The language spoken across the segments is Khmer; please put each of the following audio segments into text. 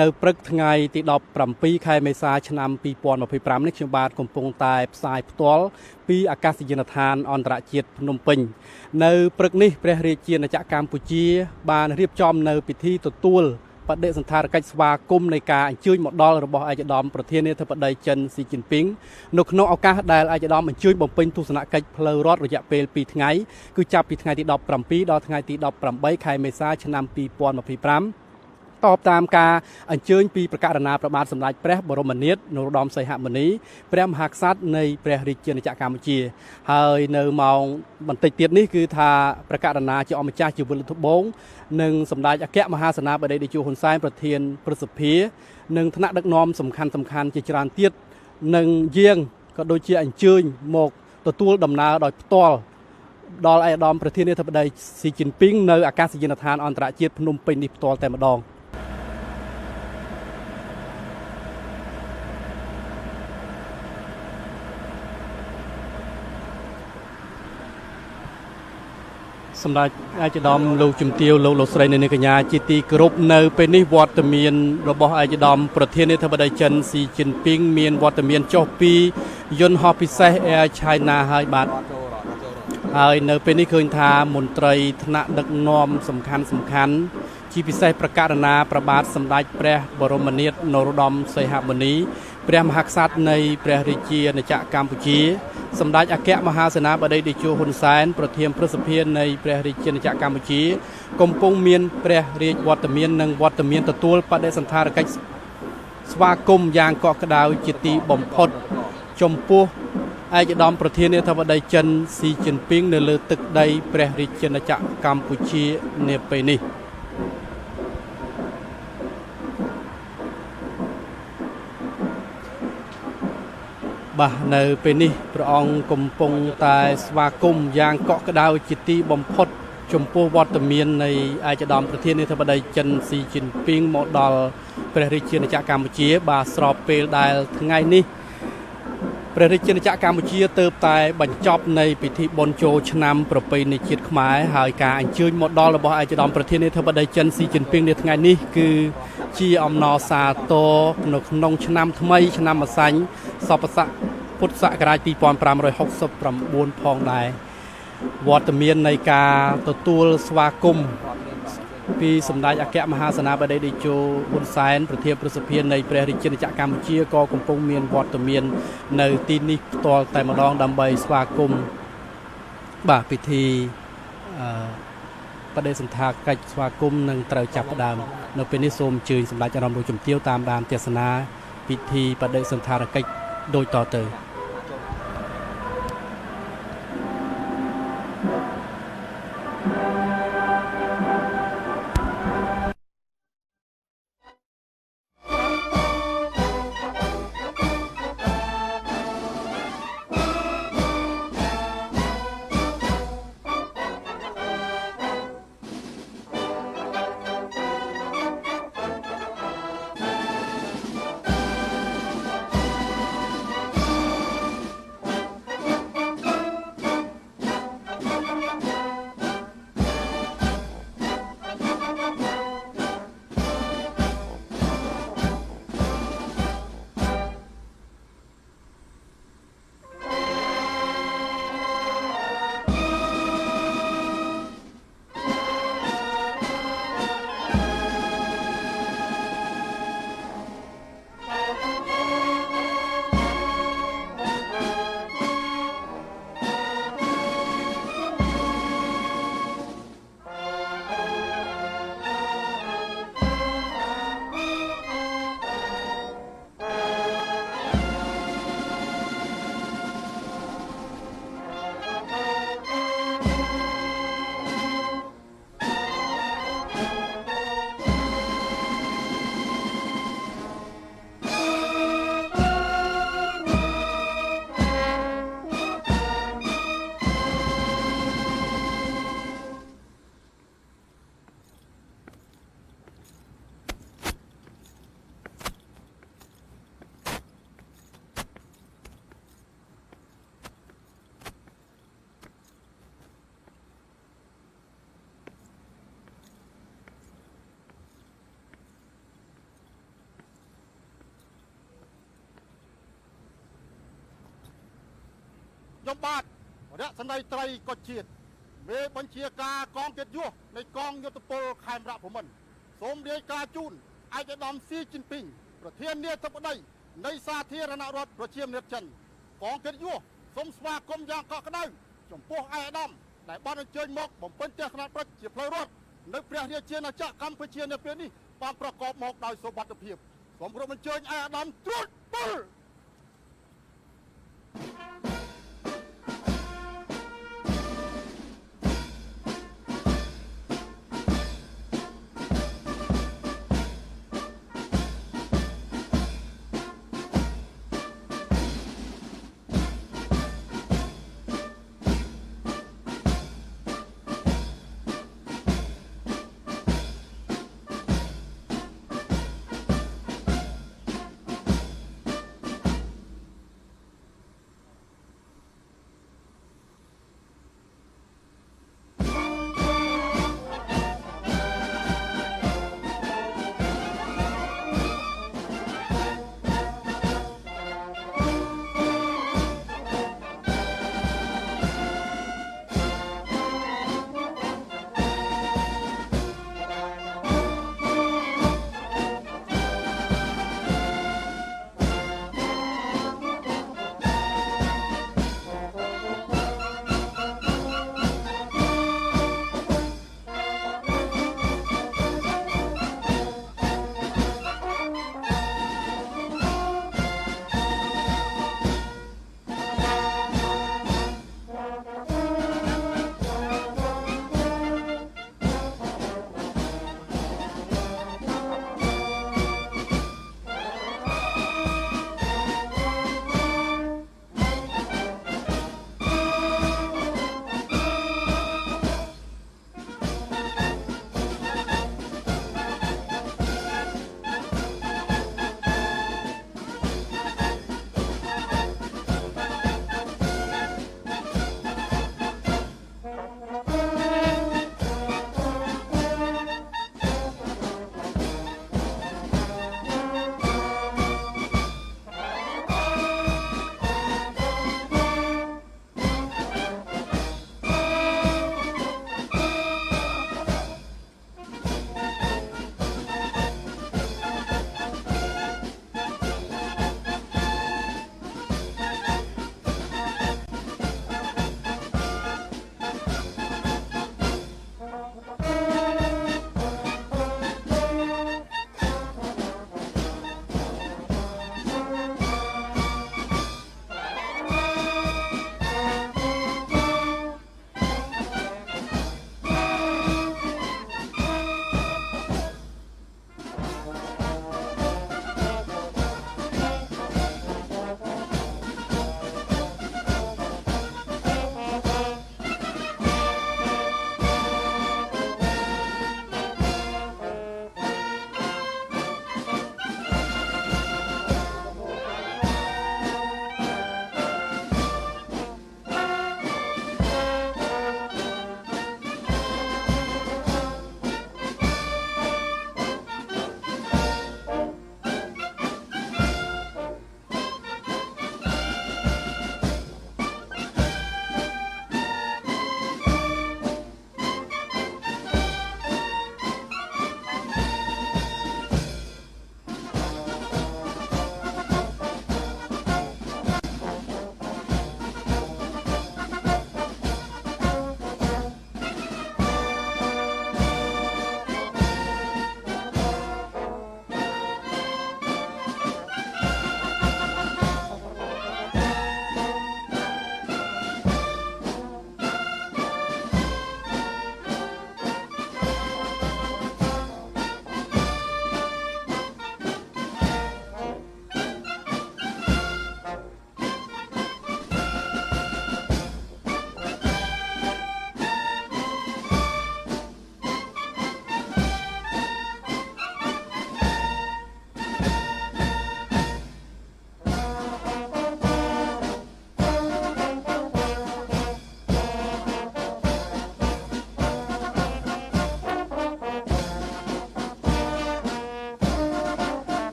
នៅព្រឹកថ្ងៃទី17ខែមេសាឆ្នាំ2025នេះខ្ញុំបាទកំពុងតែផ្សាយផ្ទាល់ពីអាកាសយានដ្ឋានអន្តរជាតិភ្នំពេញនៅព្រឹកនេះព្រះរាជាណាចក្រកម្ពុជាបានរៀបចំនៅពិធីទទួលបដិសណ្ឋារកិច្ចស្វាគមន៍នៃការអញ្ជើញមកដល់របស់ឯកឧត្តមប្រធានាធិបតីចិនស៊ីជីនពីងនៅក្នុងឱកាសដែលឯកឧត្តមអញ្ជើញបំពេញទស្សនកិច្ចផ្លូវរដ្ឋរយៈពេល2ថ្ងៃគឺចាប់ពីថ្ងៃទី17ដល់ថ្ងៃទី18ខែមេសាឆ្នាំ2025តបតាមការអញ្ជើញពីប្រកាសណាព្រះបាទសម្ដេចព្រះបរមនាថនរោត្តមសីហមុនីព្រះមហាក្សត្រនៃព្រះរាជាណាចក្រកម្ពុជាហើយនៅម៉ោងបន្តិចទៀតនេះគឺថាប្រកាសណាជាអម្ចាស់ជាវិលធបងនិងសម្ដេចអគ្គមហាសេនាបតីតេជោហ៊ុនសែនប្រធានព្រឹទ្ធសភានិងថ្នាក់ដឹកនាំសំខាន់ជាច្រើនទៀតនិងយាងក៏ដូចជាអញ្ជើញមកទទួលដំណើរដោយផ្ទាល់ដល់ឯកឧត្តមប្រធានាធិបតីស៊ីជីនពីងនៅអាកាសយានដ្ឋានអន្តរជាតិភ្នំពេញនេះផ្ទាល់តែម្ដងសម្ដេចឯកឧត្តមលោកជំទាវលោកស្រីនៅកញ្ញាជាទីគោរពនៅពេលនេះវត្តមានរបស់ឯកឧត្តមប្រធានាធិបតីចិនស៊ីជីនពីងមានវត្តមានចុះពីយន្តហោះពិសេស Air China ហើយបាទហើយនៅពេលនេះឃើញថាមន្ត្រីថ្នាក់ដឹកនាំសំខាន់ជាពិសេសប្រកាសណាព្រះបាទសម្ដេចព្រះបរមនាថនរោត្តមសីហមុនីព្រះមហាក្សត្រនៃព្រះរាជាណាចក្រកម្ពុជាសម្ដេចអគ្គមហាសេនាបតីតេជោហ៊ុនសែនប្រធានព្រឹទ្ធសភានៃព្រះរាជាណាចក្រកម្ពុជាកំពុងមានព្រះរាជវត្តមាននិងវត្តមានទទួលបដិសណ្ឋារកិច្ចស្វាគមន៍យ៉ាងកក់ក្ដៅជាទីបំផុតចំពោះឯកឧត្តមប្រធានាធិបតីចិនស៊ីជីនពីងនៅលើទឹកដីព្រះរាជាណាចក្រកម្ពុជានាពេលនេះបាទនៅពេលនេះព្រះអង្គកំពុងតែស្វាគមន៍យ៉ាងកក់ក្ដៅជាទីបំផុតចំពោះវត្តមាននៃឯកឧត្តមប្រធានាធិបតីចិនស៊ីជីនពីងមកដល់ព្រះរាជាណាចក្រកម្ពុជាបាទស្របពេលដែលថ្ងៃនេះព្រះរាជាណាចក្រកម្ពុជាទើបតែបញ្ចប់នៃពិធីបុណ្យចូលឆ្នាំប្រពៃណីជាតិខ្មែរហើយការអញ្ជើញមកដល់របស់ឯកឧត្តមប្រធានាធិបតីចិនស៊ីជីនពីងនៅថ្ងៃនេះគឺជាអំណរសាទរនៅក្នុងឆ្នាំថ្មីឆ្នាំម្សាញ់សពស័កពុទ្ធសករាជ2569ផងដែរវត្តមាននៃការទទួលស្វាគមន៍ពីសម្ដេចអគ្គមហាសេនាបតីតេជោហ៊ុនសែនប្រធានព្រឹទ្ធសភានៃព្រះរាជាណាចក្រកម្ពុជាក៏កំពុងមានវត្តមាននៅទីនេះផ្ទាល់តែម្ដងដើម្បីស្វាគមន៍បាទពិធីបដិសណ្ឋារកិច្ចស្វាគមន៍នឹងត្រូវចាប់ផ្ដើមនៅពេលនេះសូមអញ្ជើញសម្ដេចអារម្មណ៍លោកជំទាវតាមដានទេសនាពិធីបដិសណ្ឋារកិច្ចដូចតទៅ ខ្ញុំបាទរៈសនីត្រីក៏ជាតិមេបញ្ជាការកងកិត្តិយសនៃកងយុទ្ធពលខេមរៈភូមិន្ទសូមរាយការណ៍ជូនឯកឧត្តមស៊ីជីនពីងប្រធានាធិបតីនៃសាធារណរដ្ឋប្រជាមានិតចិនកងកិត្តិយសសូមស្វាគមន៍យ៉ាងកក់ក្ដៅចំពោះឯកឧត្តមដែលបានអញ្ជើញមកបំពេញទស្សនកិច្ចជាផ្លូវរដ្ឋនៅព្រះរាជាណាចក្រកម្ពុជានៅពេលនេះបានប្រកបមកដោយសុវត្ថិភាពសូមគោរពអញ្ជើញឯកឧត្តមត្រួតពិល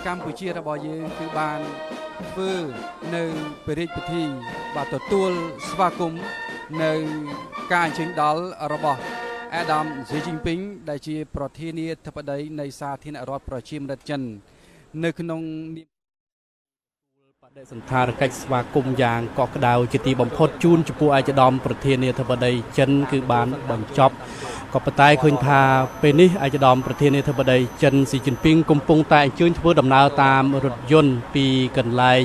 កម្ពុជារបស់យើងគឺបានធ្វើនៅព្រះរាជពិធីបាទទទួលស្វាគមន៍នៅការអញ្ជើញដល់របស់អាដាមស៊ីជីនពីងដែលជាប្រធានាធិបតីនៃសាធារណរដ្ឋប្រជាមានិតចិននៅក្នុងបដិសណ្ឋារកិច្ចស្វាគមន៍យ៉ាងកក់ក្ដៅជាទីបំផុតជូនចំពោះឯកឧត្តមប្រធានាធិបតីចិនគឺបានបញ្ចប់ក៏ប៉ុន្តែឃើញថាពេលនេះឯកឧត្តមប្រធានាធិបតីចិនស៊ីជីនពីងកំពុងតែអញ្ជើញធ្វើដំណើរតាមរថយន្តពីកន្លែង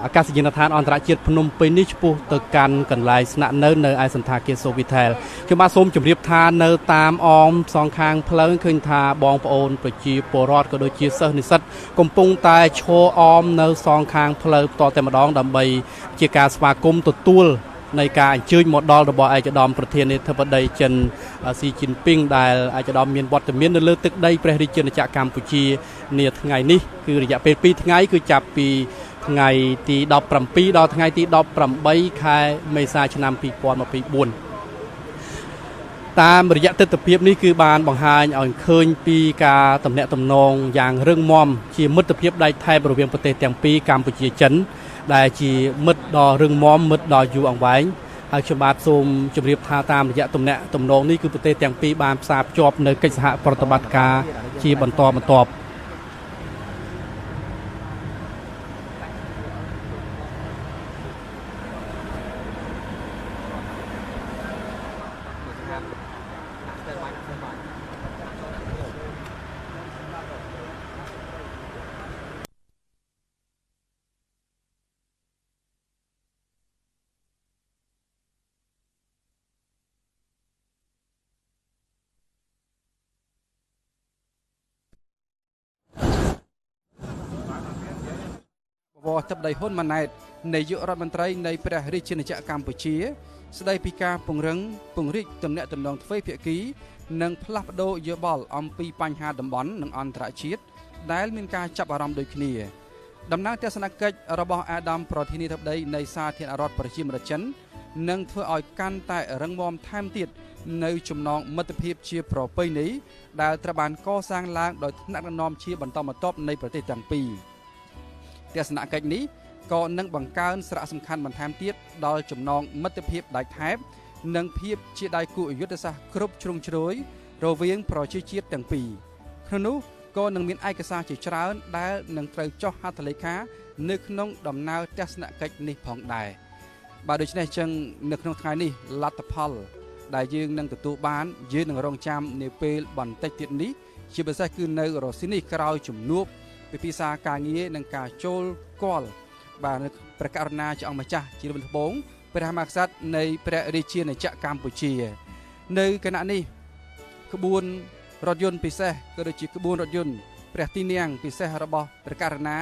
អាកាសយានដ្ឋានអន្តរជាតិភ្នំពេញនេះឆ្ពោះទៅកាន់កន្លែងស្នាក់នៅឯសន្តាគារ Sofitel ខ្ញុំបាទសូមជម្រាបថានៅតាមអមសងខាងផ្លូវឃើញថាបងប្អូនប្រជាពលរដ្ឋក៏ដូចជាសិស្សនិស្សិតកំពុងតែឈរអមនៅសងខាងផ្លូវផ្ទាល់តែម្ដងដើម្បីជាការស្វាគមន៍ទទួលនៃការអញ្ជើញមកដល់របស់ឯកឧត្តមប្រធានាធិបតីចិនស៊ីជីនពីងដែលឯកឧត្តមមានវត្តមាននៅលើទឹកដីព្រះរាជាណាចក្រកម្ពុជានាថ្ងៃនេះគឺរយៈពេល2ថ្ងៃគឺចាប់ពីថ្ងៃទី17ដល់ថ្ងៃទី18ខែមេសាឆ្នាំ2024តាមរយៈទស្សនវិជ្ជានេះគឺបានបង្ហាញឲ្យឃើញពីការទំនាក់ទំនងយ៉ាងរឹងមាំជាមិត្តភាពដៃថែបរវាងប្រទេសទាំងពីរកម្ពុជាចិនដែលជាមិត្តដ៏រឹងមាំមិត្តដ៏យូរអង្វែងហើយខ្ញុំបាទសូមជម្រាបថាតាមរយៈទំនាក់ទំនងនេះគឺប្រទេសទាំងពីរបានផ្សារភ្ជាប់នៅកិច្ចសហប្រតិបត្តិការជាបន្តបន្ទាប់វត្តទឹកដីហ៊ុនម៉ាណែតនាយករដ្ឋមន្ត្រីនៃព្រះរាជាណាចក្រកម្ពុជាស្ដីពីការពង្រឹងពង្រីកទំនាក់ទំនងទ្វេភាគីនិងផ្លាស់ប្ដូរយោបល់អំពីបញ្ហាតំបន់និងអន្តរជាតិដែលមានការចាប់អារម្មណ៍ដូចគ្នាដំណើរទស្សនកិច្ចរបស់អាដាមប្រធានាធិបតីនៃសាធារណរដ្ឋប្រជាមានិតចិននឹងធ្វើឲ្យកាន់តែរឹងមាំថែមទៀតនៅចំណងមិត្តភាពជាប្រពៃណីដែលត្រូវបានកសាងឡើងដោយថ្នាក់ដឹកនាំជាបន្តបន្ទាប់នៃប្រទេសទាំងពីរទស្សនកិច្ចនេះក៏នឹងបង្កើនសារៈសំខាន់បន្ថែមទៀតដល់ចំណងមិត្តភាពដៃថែបនិងភាពជាដៃគូយុទ្ធសាស្ត្រគ្រប់ជ្រុងជ្រោយរវាងប្រជាជាតិទាំងពីរក្នុងនោះក៏នឹងមានឯកសារជាច្រើនដែលនឹងត្រូវចុះហត្ថលេខានៅក្នុងដំណើរទស្សនកិច្ចនេះផងដែរបាទដូច្នេះចឹងនៅក្នុងថ្ងៃនេះលទ្ធផលដែលយើងនឹងទទួលបានយើងនឹងរងចាំនាពេលបន្តិចទៀតនេះជាពិសេសគឺនៅរសៀលនេះក្រោយជំនួបពិភាក្សាការងារនិងការចូលគាល់បាទព្រះករុណាជាអង្គម្ចាស់ជារដ្ឋត្បូងព្រះមហាក្សត្រនៃព្រះរាជាណាចក្រកម្ពុជានៅគណៈនេះក្បួនរថយន្តពិសេសក៏ដូចជាក្បួនរថយន្តព្រះទីនាំងពិសេសរបស់ព្រះករុណា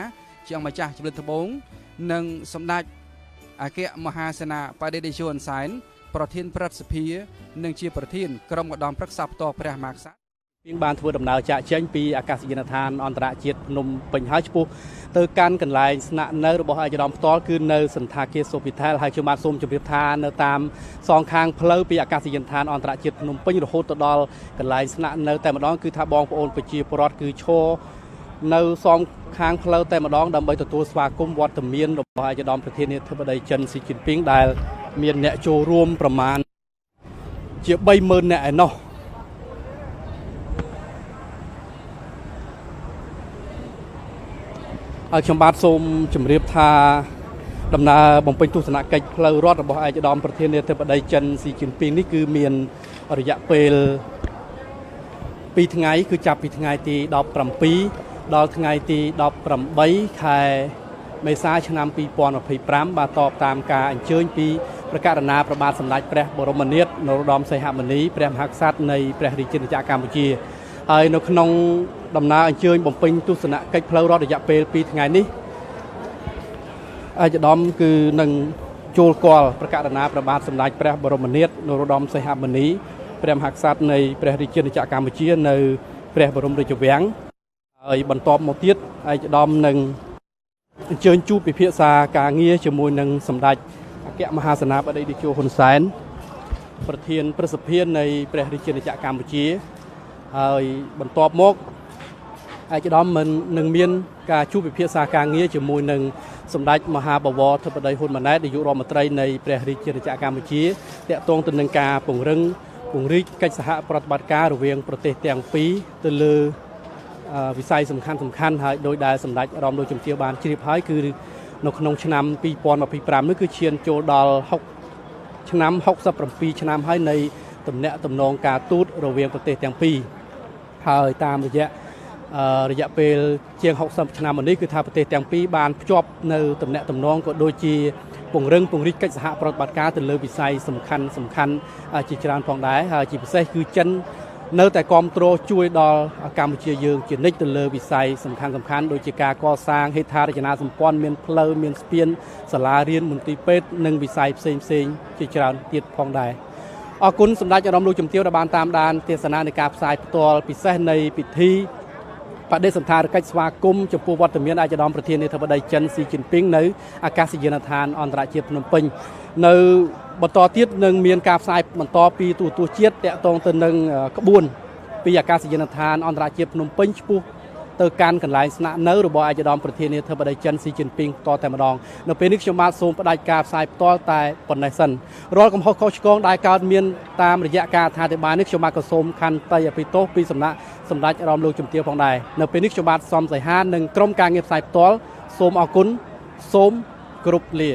ជាអង្គម្ចាស់ជារដ្ឋត្បូងនិងសម្ដេចអគ្គមហាសេនាបតីតេជោហ៊ុនសែនប្រធានព្រឹទ្ធសភានិងជាប្រធានក្រុមឧត្តមប្រឹក្សាផ្ទាល់ព្រះមហាក្សត្របានធ្វើដំណើរចាក់ចេញពីអាកាសយានដ្ឋានអន្តរជាតិភ្នំពេញហើយឆ្ពោះទៅកាន់កន្លែងស្នាក់នៅរបស់ឯកឧត្តមផ្ទាល់គឺនៅសន្តាគារ Sofitel ហើយខ្ញុំបាទសូមជម្រាបថានៅតាមសងខាងផ្លូវពីអាកាសយានដ្ឋានអន្តរជាតិភ្នំពេញរហូតទៅដល់កន្លែងស្នាក់នៅតែម្ដងគឺថាបងប្អូនប្រជាពលរដ្ឋគឺឈរនៅសងខាងផ្លូវតែម្ដងដើម្បីទទួលស្វាគមន៍វត្តមានរបស់ឯកឧត្តមប្រធានាធិបតីចិនស៊ីជីនពីងដែលមានអ្នកចូលរួមប្រមាណជា 30,000 នាក់ឯណោះហើយខ្ញុំបាទសូមជម្រាបថាដំណើរបំពេញទស្សនកិច្ចផ្លូវរដ្ឋរបស់ឯកឧត្តមប្រធានាធិបតីចិនស៊ីជីនពីងនេះគឺមានរយៈពេល2ថ្ងៃគឺចាប់ពីថ្ងៃទី17ដល់ថ្ងៃទី18ខែមេសាឆ្នាំ2025បាទតបតាមការអញ្ជើញពីព្រះករុណាព្រះបាទសម្ដេចព្រះបរមនាថនរោត្តមសីហមុនីព្រះមហាក្សត្រនៃព្រះរាជាណាចក្រកម្ពុជាហើយនៅក្នុងដំណើរអញ្ជើញបំពេញទស្សនកិច្ចផ្លូវរដ្ឋរយៈពេល2ថ្ងៃនេះឯកឧត្តមគឺនឹងចូលគាល់ព្រះករុណាព្រះបាទសម្ដេចព្រះបរមនាថនរោត្តមសីហមុនីព្រះមហាក្សត្រនៃព្រះរាជាណាចក្រកម្ពុជានៅព្រះបរមរាជវាំងហើយបន្ទាប់មកទៀតឯកឧត្តមនឹងអញ្ជើញជួបពិភាក្សាការងារជាមួយនឹងសម្ដេចអគ្គមហាសេនាបតីតេជោហ៊ុនសែនប្រធានព្រឹទ្ធសភានៃព្រះរាជាណាចក្រកម្ពុជាហើយបន្ទាប់មក ឯកឧត្តមមិននឹងមានការជួបពិភាក្សាការងារជាមួយនឹងសម្ដេចមហាបវរធិបតីហ៊ុនម៉ាណែតនាយករដ្ឋមន្ត្រីនៃព្រះរាជាណាចក្រកម្ពុជាតាក់ទងទៅនឹងការពង្រឹងពង្រីកកិច្ចសហប្រតិបត្តិការរវាងប្រទេសទាំងពីរទៅលើវិស័យសំខាន់ហើយដោយដែលសម្ដេចរំលោះជំទាវបានជ្រាបហើយគឺនៅក្នុងឆ្នាំ2025នេះគឺឈានចូលដល់67ឆ្នាំហើយនៃទំនាក់ទំនងការទូតរវាងប្រទេសទាំងពីរហើយតាមរយៈពេលជាង60ឆ្នាំមកនេះគឺថាប្រទេសទាំងពីរបានភ្ជាប់នៅទំនាក់ទំនងក៏ដូចជាពង្រីកកិច្ចសហប្រតិបត្តិការទៅលើវិស័យសំខាន់ជាច្រើនផងដែរហើយជាពិសេសគឺចិននៅតែគ្រប់គ្រងជួយដល់កម្ពុជាយើងជានិច្ចទៅលើវិស័យសំខាន់ដូចជាការកសាងហេដ្ឋារចនាសម្ព័ន្ធមានផ្លូវមានស្ពានសាលារៀនមន្ទីរពេទ្យនិងវិស័យផ្សេងជាច្រើនទៀតផងដែរអរគុណសម្ដេចអារម្មណ៍លោកជំទាវដែលបានតាមដានទេសនានៃការផ្សាយផ្ទាល់ពិសេសនៃពិធីបដិសណ្ឋារកិច្ចស្វាគមន៍ចំពោះវត្តមានឯកឧត្តមប្រធានាធិបតីចិនស៊ីជីនពីងនៅអាកាសយានដ្ឋានអន្តរជាតិភ្នំពេញនៅបន្តទៀតនឹងមានការផ្សាយបន្តពីទូរទស្សន៍ជាតិតាក់ទងទៅនឹងក្បួនពីអាកាសយានដ្ឋានអន្តរជាតិភ្នំពេញឆ្ពោះទៅកាន់កន្លែងស្នាក់នៅរបស់ឯកឧត្តមប្រធានាធិបតីចិនស៊ីជីនពីងតតែម្ដងនៅពេលនេះខ្ញុំបាទសូមផ្ដាច់ការផ្សាយផ្ទាល់តែប៉ុណ្ណេះសិនរាល់កំហុសខុសឆ្គងដែលកើតមានតាមរយៈការអត្ថាធិប្បាយនេះខ្ញុំបាទក៏សូមខន្តីអភ័យទោសពីសំណាក់សម្ដេចអារម្មណ៍លោកជំទាវផងដែរនៅពេលនេះខ្ញុំបាទសំសៃហាននិងក្រុមការងារផ្សាយផ្ទាល់សូមអរគុណសូមគោរពលា